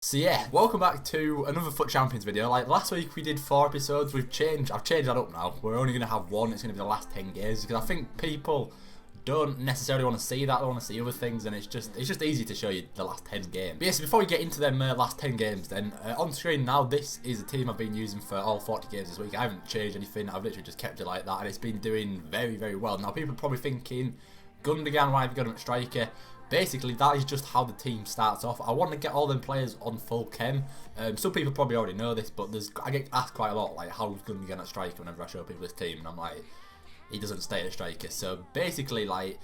So yeah, welcome back to another FUT Champions video. Like last week we did 4 episodes, I've changed that up now. We're only going to have one, it's going to be the last 10 games because I think people don't necessarily want to see that, they want to see other things, and it's just easy to show you the last 10 games. But yes, before we get into them last 10 games then, on screen now, this is a team I've been using for all 40 games this week. I haven't changed anything, I've literally just kept it like that, and it's been doing very, very well. Now people are probably thinking, Gundogan, why have you got him at striker? Basically, that is just how the team starts off. I want to get all them players on full chem. Some people probably already know this, but I get asked quite a lot, like, how's Gundogan at striker whenever I show people this team, and I'm like, he doesn't stay a striker. So basically, like,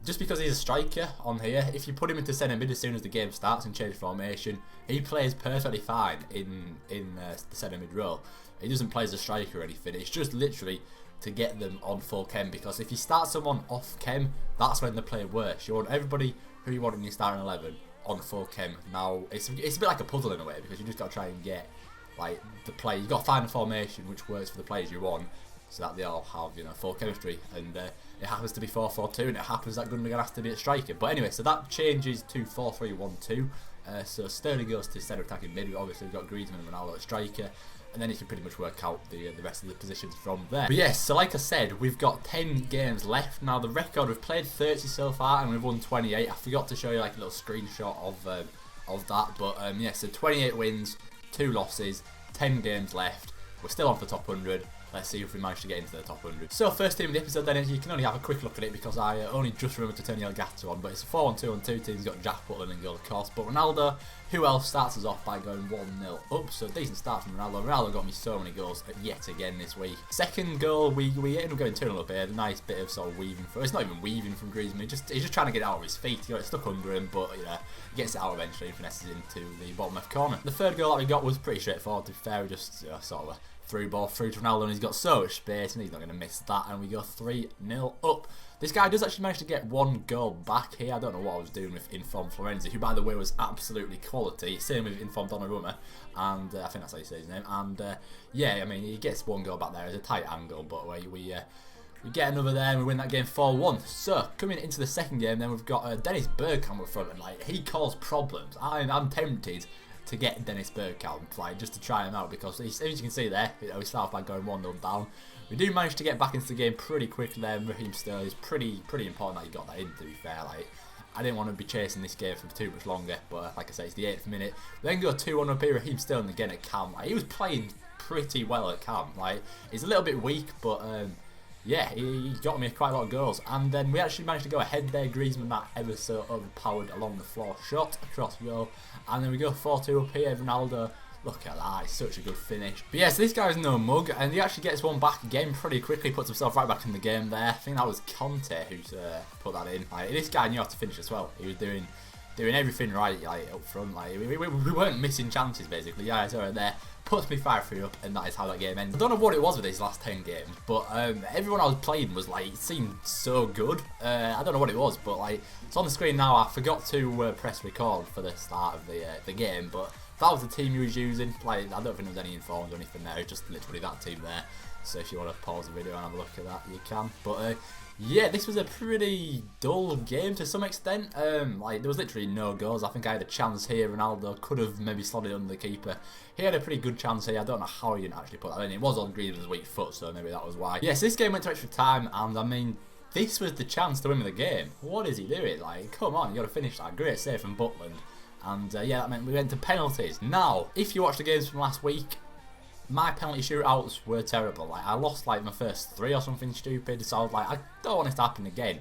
just because he's a striker on here, if you put him into centre mid as soon as the game starts and change formation, he plays perfectly fine in the centre mid role. He doesn't play as a striker or anything. It's just literally to get them on full chem, because if you start someone off chem, that's when they play worse. You want everybody who you want in your starting 11 on full chem. Now it's a bit like a puzzle in a way, because you just got to try and get like the play. You got to find a formation which works for the players you want, so that they all have, you know, full chemistry. And it happens to be 4-4-2, and it happens that Gundogan has to be a striker. But anyway, so that changes to 4-3-1-2. So Sterling goes to centre attacking mid. Obviously we've got Griezmann and Ronaldo at striker, and then you can pretty much work out the rest of the positions from there. But yes, so like I said, we've got 10 games left. Now the record, we've played 30 so far and we've won 28. I forgot to show you like a little screenshot of that, but yeah, so 28 wins, 2 losses, 10 games left. We're still on for the top 100. Let's see if we manage to get into the top 100. So first team of the episode then, you can only have a quick look at it because I only just remembered to turn the Elgato on, but it's a 4-1-2-1-2 team. He's got Jack Butland in goal of course, but Ronaldo, who else, starts us off by going 1-0 up, so decent start from Ronaldo. Ronaldo got me so many goals yet again this week. Second goal, we ended up going 2-0 up here, a nice bit of sort of weaving, it's not even weaving from Griezmann, he's just trying to get it out of his feet. He got it stuck under him, but yeah, he gets it out eventually and finesses into the bottom left corner. The third goal that we got was pretty straightforward, to be fair. We just sort of through ball through to Ronaldo, and he's got so much space and he's not going to miss that, and we go 3-0 up. This guy does actually manage to get 1 goal back here. I don't know what I was doing with Informed Florenzi, who by the way was absolutely quality. Same with Informed Donnarumma, and I think that's how you say his name. And yeah, I mean, he gets 1 goal back there. It's a tight angle, but we get another there and we win that game 4-1. So coming into the second game then, we've got Dennis Bergkamp up front, and like, he caused problems. I'm tempted to get Dennis Bergkamp, like, just to try him out, because as you can see there, you know, we start off by going 1-0 down. We do manage to get back into the game pretty quickly there. Raheem Sterling is pretty important that he got that in, to be fair. Like, I didn't want to be chasing this game for too much longer, but like I say, it's the 8th minute. We then go 2-1 up here. Raheem Sterling again at cam. Like, he was playing pretty well at cam. Like, he's a little bit weak, but yeah, he got me quite a lot of goals. And then we actually managed to go ahead there. Griezmann, that ever so overpowered along the floor shot across goal. And then we go 4-2 up here. Ronaldo, look at that, it's such a good finish. But yeah, so this guy's no mug, and he actually gets one back again pretty quickly, puts himself right back in the game there. I think that was Conte who's put that in. Like, this guy knew how to finish as well. He was doing everything right, like, up front. Like, we weren't missing chances basically. Yeah, it's alright there. Puts me 5-3 up, and that is how that game ends. I don't know what it was with these last 10 games, but everyone I was playing was like, it seemed so good. I don't know what it was, but like, it's on the screen now. I forgot to press record for the start of the game, but that was the team he was using. Like, I don't think there was any informs or anything there, just literally that team there. So if you want to pause the video and have a look at that, you can. But yeah, this was a pretty dull game to some extent. Like, there was literally no goals. I think I had a chance here. Ronaldo could have maybe slotted under the keeper. He had a pretty good chance here. I don't know how he didn't actually put that in. It was on Griezmann's weak foot, so maybe that was why. Yes, this game went to extra time, and I mean, this was the chance to win the game. What is he doing? Like, come on, you got to finish that. Great save from Butland. And yeah, that meant we went to penalties. Now, if you watched the games from last week, my penalty shootouts were terrible. Like, I lost like my first 3 or something stupid, so I was like, I don't want this to happen again.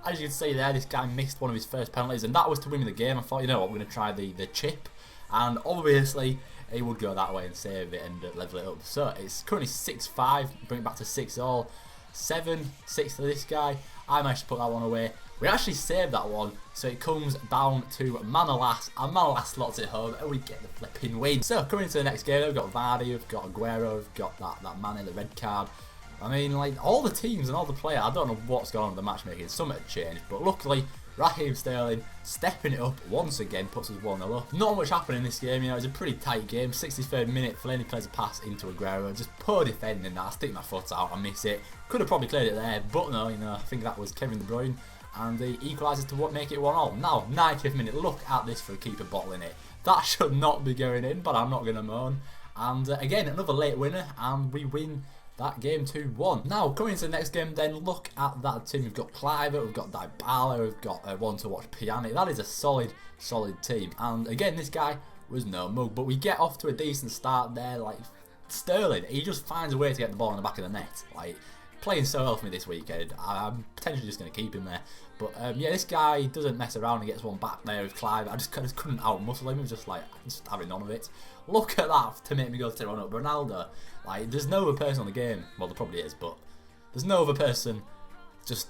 As you can see there, this guy missed one of his first penalties, and that was to win me the game. I thought, you know what, we're going to try the chip, and obviously he would go that way and save it and level it up. So it's currently 6-5, bring it back to 6-all. 7-6 to this guy. I managed to put that one away. We actually saved that one, so it comes down to Manolas, and Manolas slots it home, and we get the flipping win. So coming into the next game, we've got Vardy, we've got Aguero, we've got that man in the red card. I mean, like, all the teams and all the players, I don't know what's going on with the matchmaking. Something had changed, but luckily Raheem Sterling stepping it up once again, puts us 1-0 up. Not much happened in this game, you know, it was a pretty tight game. 63rd minute, Fellaini plays a pass into Aguero, just poor defending that. I stick my foot out, I miss it. Could have probably cleared it there, but no, you know, I think that was Kevin De Bruyne. And he equalises to make it 1-1. Now, 90th minute, look at this for a keeper bottling it. that should not be going in, but I'm not going to moan. And again, another late winner, and we win that game 2-1. Now, coming into the next game, then look at that team. We've got Cliver, we've got Dybala, we've got One to Watch Pjanic. That is a solid team. And again, this guy was no mug, but we get off to a decent start there. Like Sterling, he just finds a way to get the ball in the back of the net. Like, playing so well for me this weekend. I'm potentially just going to keep him there. But yeah, this guy doesn't mess around and gets one back there with Clive. I just couldn't outmuscle him. He was just like, just having none of it. Look at that to make me go 2-1 up. Ronaldo, like, there's no other person on the game. Well, there probably is, but there's no other person just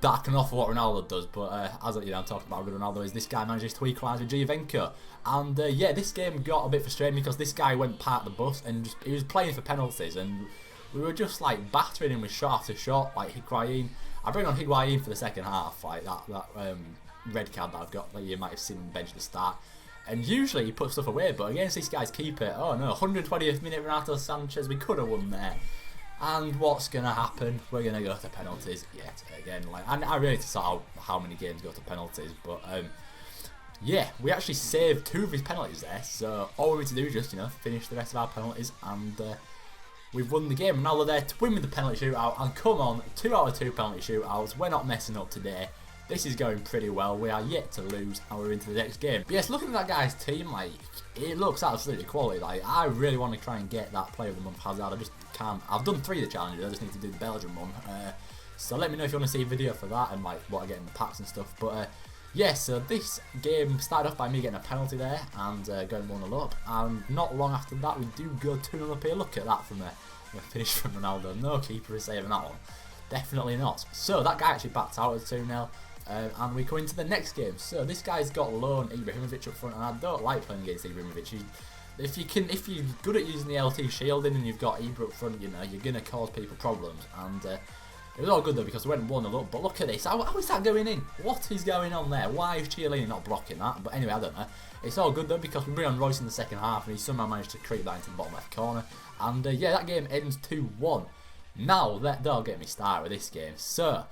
that can offer what Ronaldo does. But as you know, I'm talking about how good Ronaldo is. This guy manages to equalise with Giovinco. And yeah, this game got a bit frustrating because this guy went park the bus and he was playing for penalties, and we were just like battering him with shot after shot. Like Higuain, I bring on Higuain for the second half, like that red card that I've got that you might have seen bench at the start. And usually he puts stuff away, but against this guy's keeper, oh no, 120th minute Renato Sanchez, we could have won there. And what's going to happen? We're going to go to penalties yet again. Like, I really need to sort out how many games go to penalties, but yeah, we actually saved 2 of his penalties there, so all we need to do is just, you know, finish the rest of our penalties, and we've won the game. Now they're there to win with the penalty shootout, and come on, 2 out of 2 penalty shootouts. We're not messing up today. This is going pretty well. We are yet to lose, and we're into the next game. But yes, looking at that guy's team, like, it looks absolutely quality. Like, I really want to try and get that Player of the Month Hazard. I just can't. I've done 3 of the challenges. I just need to do the Belgian one. So let me know if you want to see a video for that and like what I get in the packs and stuff. But yeah, so this game started off by me getting a penalty there and going 1-0 up. And not long after that, we do go 2-0 up here. Look at that from a finish from Ronaldo. No keeper is saving that one. Definitely not. So that guy actually backed out at 2-0. And we go into the next game. So this guy's got lone Ibrahimovic up front, and I don't like playing against Ibrahimovic. If you're good at using the LT shielding and you've got Ibra up front, you know, you're gonna cause people problems. And it was all good though because we went 1-0 up. But look at this, how is that going in? What is going on there? Why is Chiellini not blocking that? But anyway, I don't know. It's all good though because we bring on Royce in the second half, and he somehow managed to creep that into the bottom left corner. And yeah, that game ends 2-1. Now, don't get me started with this game. So,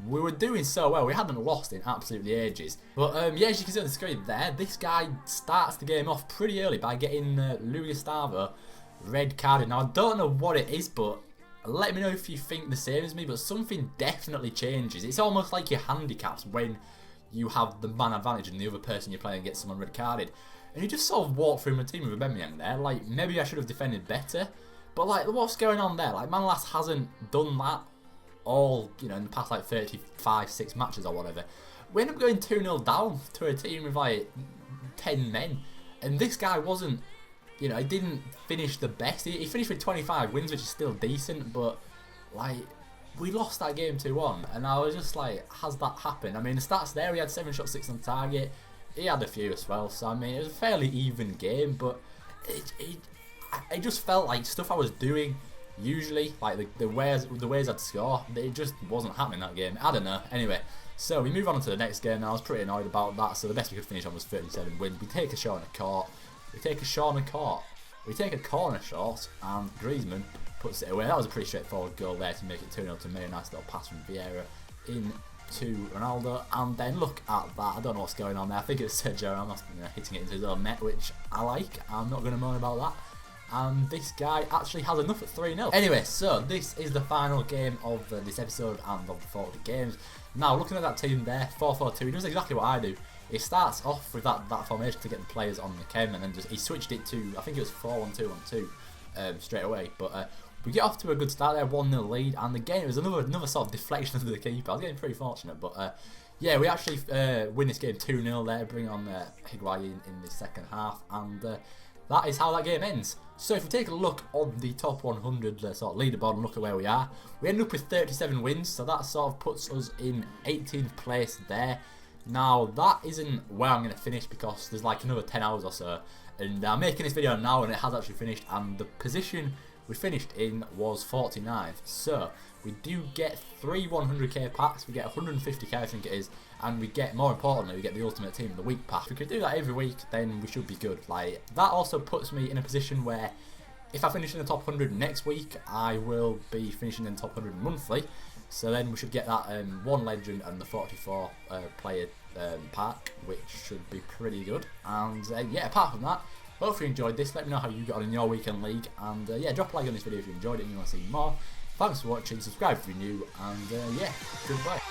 we were doing so well. We hadn't lost in absolutely ages. But yeah, as you can see on the screen there, this guy starts the game off pretty early by getting Luis Gustavo red carded. Now, I don't know what it is, but let me know if you think the same as me. But something definitely changes. It's almost like your handicaps when you have the man advantage and the other person you're playing gets someone red carded. And you just sort of walk through my team with Aubameyang there. Like, maybe I should have defended better. But like, what's going on there? Like, Manolas hasn't done that all, you know, in the past like 35-6 matches or whatever. We end up going 2-0 down to a team with like 10 men, and this guy wasn't, you know, he didn't finish the best. He finished with 25 wins, which is still decent, but like, we lost that game 2-1, and I was just like, has that happened? I mean, the stats there, he had 7 shots, 6 on target. He had a few as well, so I mean, it was a fairly even game, but it just felt like stuff I was doing usually, like the ways I'd score, it just wasn't happening that game. I don't know. Anyway, so we move on to the next game now. I was pretty annoyed about that, so the best we could finish on was 37 wins. We take a shot in a court. We take a shot in a court. We take a corner shot, and Griezmann puts it away. That was a pretty straightforward goal there to make it 2-0 to me. A nice little pass from Vieira in to Ronaldo, and then look at that. I don't know what's going on there. I think it's Sergio Ramos hitting it into his own net, which I like. I'm not going to moan about that. And this guy actually has enough at 3-0. Anyway, so this is the final game of this episode and of the 40 games. Now, looking at that team there, 4-4-2, he does exactly what I do. He starts off with that formation to get the players on the chem, and then he switched it to, I think it was 4-1-2-1-2 straight away. But we get off to a good start there, 1-0 lead, and again, it was another sort of deflection of the keeper. I was getting pretty fortunate, but yeah, we actually win this game 2-0 there, bring on Higuain in the second half, and that is how that game ends. So if we take a look on the top 100 sort of leaderboard and look at where we are, we end up with 37 wins, so that sort of puts us in 18th place there. Now, that isn't where I'm going to finish because there's like another 10 hours or so, and I'm making this video now and it has actually finished, and the position we finished in was 49th. So we do get 3 100k packs, we get 150k I think it is, and we get, more importantly, we get the Ultimate Team of the Week pack. If we could do that every week, then we should be good. Like, that also puts me in a position where if I finish in the top 100 next week, I will be finishing in the top 100 monthly. So then we should get that 1 legend and the 44 player pack, which should be pretty good. And yeah, apart from that, hopefully you enjoyed this. Let me know how you got on in your weekend league, and yeah, drop a like on this video if you enjoyed it and you want to see more. Thanks for watching, subscribe if you're new, and yeah, goodbye.